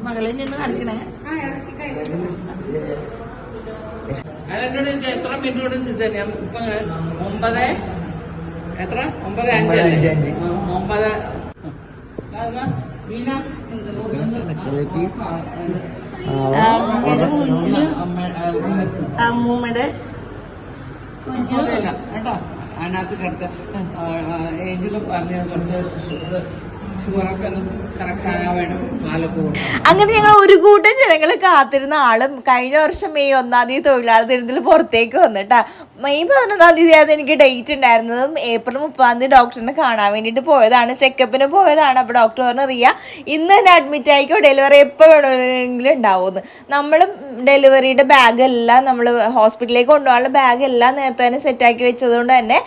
മകളെ നിന്ന് കാണിക്കണേ. അതെന്നോട് എത്ര മിനിറ്റ് കൊണ്ട് സിസേറിയൻ? ഞാൻ ഇപ്പൊ 9 എത്ര 9:05 9 മീന അമ്മൂമ്മയുടെ കുഞ്ഞില്ല കേട്ടോ. അതിനകത്ത് കിടക്ക ഏഞ്ചില് പറഞ്ഞ കുറച്ച് ഷുഗറൊക്കെ ഒന്ന് കറക്റ്റാകാൻ വേണം പാലൊക്കെ കൊടുക്കും. അങ്ങനെ ഞങ്ങൾ ഒരു കൂട്ടം ജനങ്ങൾ കാത്തിരുന്ന ആളും കഴിഞ്ഞ വർഷം മെയ് 1-ാം തീയതി തൊഴിലാളി ദിനത്തിൽ പുറത്തേക്ക് വന്നിട്ടാ. മെയ് 11-ാം തീയതി ആയിരുന്നു എനിക്ക് ഡേറ്റ് ഉണ്ടായിരുന്നതും. ഏപ്രിൽ 30-ാം തീയതി ഡോക്ടറിനെ കാണാൻ വേണ്ടിയിട്ട് പോയതാണ്, ചെക്കപ്പിന് പോയതാണ്. അപ്പോൾ ഡോക്ടർ പറഞ്ഞു, റിയ ഇന്ന് തന്നെ അഡ്മിറ്റ് ആയിക്കോ, ഡെലിവറി എപ്പോൾ വേണമെങ്കിലും ഉണ്ടാവുമെന്ന്. നമ്മളും ഡെലിവറിയുടെ ബാഗെല്ലാം നമ്മൾ ഹോസ്പിറ്റലിലേക്ക് കൊണ്ടുപോകാനുള്ള ബാഗെല്ലാം നേരത്തെ തന്നെ സെറ്റാക്കി വെച്ചതുകൊണ്ട് തന്നെ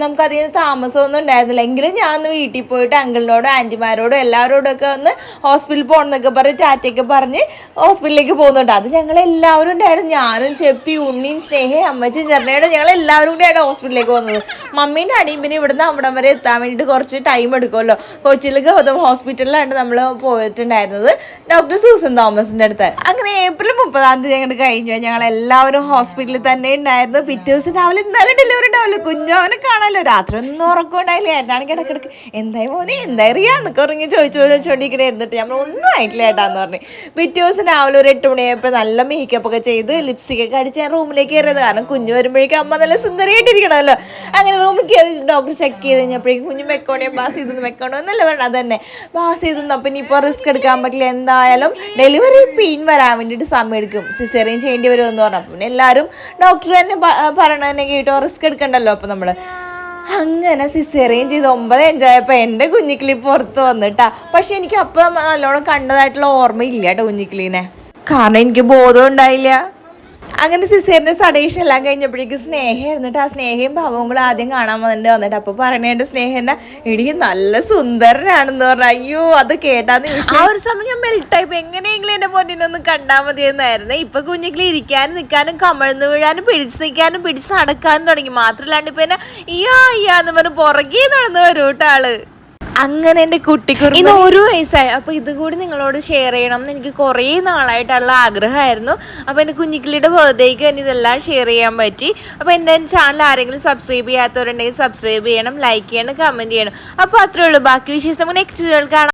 നമുക്കതിന് താമസമൊന്നും ഉണ്ടായിരുന്നില്ല. എങ്കിലും ഞാൻ ഒന്ന് വീട്ടിൽ പോയിട്ട് അങ്കിളിനോടും ആൻറ്റിമാരോടും എല്ലാവരോടും ഒക്കെ ഒന്ന് ഹോസ്പിറ്റലിൽ പോകണം എന്നൊക്കെ പറഞ്ഞ് ടാറ്റയൊക്കെ പറഞ്ഞ് ഹോസ്പിറ്റലിലേക്ക് പോകുന്നുണ്ട്. അത് ഞങ്ങളെല്ലാവരും ഉണ്ടായിരുന്നു. ഞാനും ചെപ്പി, ഉണ്ണിയും, സ്നേഹയും, അമ്മച്ചും, ചെറുനയുടെ ഞങ്ങളെല്ലാവരും കൂടിയാണ് ഹോസ്പിറ്റലിലേക്ക് പോകുന്നത്. മമ്മീൻ്റെ അടിയും പിന്നെ ഇവിടുന്ന് അവിടം വരെ എത്താൻ വേണ്ടിയിട്ട് കുറച്ച് ടൈം എടുക്കുമല്ലോ. കൊച്ചിയിൽ ഗൗതം ഹോസ്പിറ്റലിലാണ് നമ്മൾ പോയിട്ടുണ്ടായിരുന്നത്, ഡോക്ടർ സൂസൻ തോമസിൻ്റെ അടുത്ത്. അങ്ങനെ ഏപ്രിൽ 30-ാം തീയതി ഞങ്ങൾ കഴിഞ്ഞു. ഞങ്ങളെല്ലാവരും ഹോസ്പിറ്റലിൽ തന്നെ ഉണ്ടായിരുന്നു. പിറ്റേ ദിവസം രാവിലെ ഇന്നലെ ഡെലിവറി ഉണ്ടാവില്ല, കുഞ്ഞോനെ കാണാമല്ലോ. രാത്രി ഒന്നും ഉറക്കം ഉണ്ടായില്ല. ഏട്ടാണ് കിടക്കിടക്ക് എന്തായി മോനെ എന്തായി എന്നൊക്കെ ഉറങ്ങി ചോദിച്ചുകൊണ്ടിരിക്കണേ ഇരുന്നിട്ട് നമ്മൾ ഒന്നും ആയിട്ടില്ല ഏട്ടാന്ന് പറഞ്ഞു. പിറ്റേ ദിവസം രാവിലെ ഒരു 8 മണിയായപ്പോൾ നല്ല മേക്കപ്പ് ഒക്കെ ചെയ്ത് ലിപ്സ്റ്റിക്കൊക്കെ അടിച്ച് ഞാൻ റൂമിലേക്ക് കയറിയത്. കാരണം കുഞ്ഞു വരുമ്പോഴേക്കും അമ്മ നല്ല സുന്ദരിയായിട്ടിരിക്കണമല്ലോ. അങ്ങനെ റൂമിൽ കയറി ഡോക്ടർ ചെക്ക് ചെയ്ത് കഴിഞ്ഞപ്പോഴേക്കും കുഞ്ഞു മെക്കോണിയോ ബാസ് ചെയ്തെന്ന് മെക്കോണോ എന്നല്ല പറഞ്ഞത്, അത് തന്നെ ബാസ് ചെയ്തെന്ന്. അപ്പം ഇനിയിപ്പോൾ റിസ്ക് എടുക്കാൻ പറ്റില്ല, എന്തായാലും ഡെലിവറി പെയിൻ വരാൻ വേണ്ടിയിട്ട് സമയം എടുക്കും, സിസേറിയൻ ചെയ്യേണ്ടി വരുമെന്ന് പറഞ്ഞു. പിന്നെ എല്ലാവരും ഡോക്ടർ തന്നെ പറയണ തന്നെ കേട്ടോ, റിസ്ക് എടുക്കണ്ടല്ലോ. അപ്പം നമ്മൾ അങ്ങനെ സിസേറിയൻ ചെയ്ത് 9:05 ആയപ്പോൾ എൻ്റെ കുഞ്ഞിക്കിളി പുറത്ത് വന്നിട്ടാ. പക്ഷെ എനിക്ക് അപ്പം നല്ലോണം കണ്ടതായിട്ടുള്ള ഓർമ്മയില്ല കേട്ടോ കുഞ്ഞിക്കിളീനെ, കാരണം എനിക്ക് ബോധം ഉണ്ടായില്ല. അങ്ങനെ സിസേറിൻ്റെ സഡേഷൻ എല്ലാം കഴിഞ്ഞപ്പോഴേക്കും സ്നേഹം ഇരുന്നിട്ട് ആ സ്നേഹയും ഭാവവും കൂടെ ആദ്യം കാണാൻ വന്നിട്ട് അപ്പോൾ പറയണേൻ്റെ സ്നേഹൻ്റെ ഇടി നല്ല സുന്ദരനാണെന്ന് പറഞ്ഞു. അയ്യോ അത് കേട്ടാ നിമിഷം ആ ഒരു സമയം ഞാൻ മെൽട്ടായിപ്പോൾ എങ്ങനെയെങ്കിലും എൻ്റെ പൊന്നിനൊന്ന് കണ്ടാൽ മതിയെന്നായിരുന്നു. ഇപ്പം കുഞ്ഞിക്കിളി ഇരിക്കാനും നിൽക്കാനും കമഴ്ന്നു വീഴാനും പിടിച്ച് നിൽക്കാനും പിടിച്ച് നടക്കാനും തുടങ്ങി. മാത്രമല്ലാണ്ട് ഇപ്പം എന്നെ ഇയാന്ന് പറഞ്ഞ് പുറകെ നടന്നു വരും കേട്ടോ ആള്. അങ്ങനെ എൻ്റെ കുട്ടിക്കുറി ഇന്ന് 1 വയസ്സായി. അപ്പോൾ ഇതും കൂടി നിങ്ങളോട് ഷെയർ ചെയ്യണം എന്ന് എനിക്ക് കുറേ നാളായിട്ടുള്ള ആഗ്രഹമായിരുന്നു. അപ്പോൾ എൻ്റെ കുഞ്ഞിക്കിളിയുടെ ബർത്ത്ഡേക്ക് തന്നെ ഇതെല്ലാം ഷെയർ ചെയ്യാൻ പറ്റി. അപ്പോൾ എൻ്റെ ചാനൽ ആരെങ്കിലും സബ്സ്ക്രൈബ് ചെയ്യാത്തവരുണ്ടെങ്കിൽ സബ്സ്ക്രൈബ് ചെയ്യണം, ലൈക്ക് ചെയ്യണം, കമൻറ്റ് ചെയ്യണം. അപ്പോൾ അത്രേ ഉള്ളൂ. ബാക്കി വിശേഷം നെക്സ്റ്റ് വീഡിയോയിൽ കാണാം.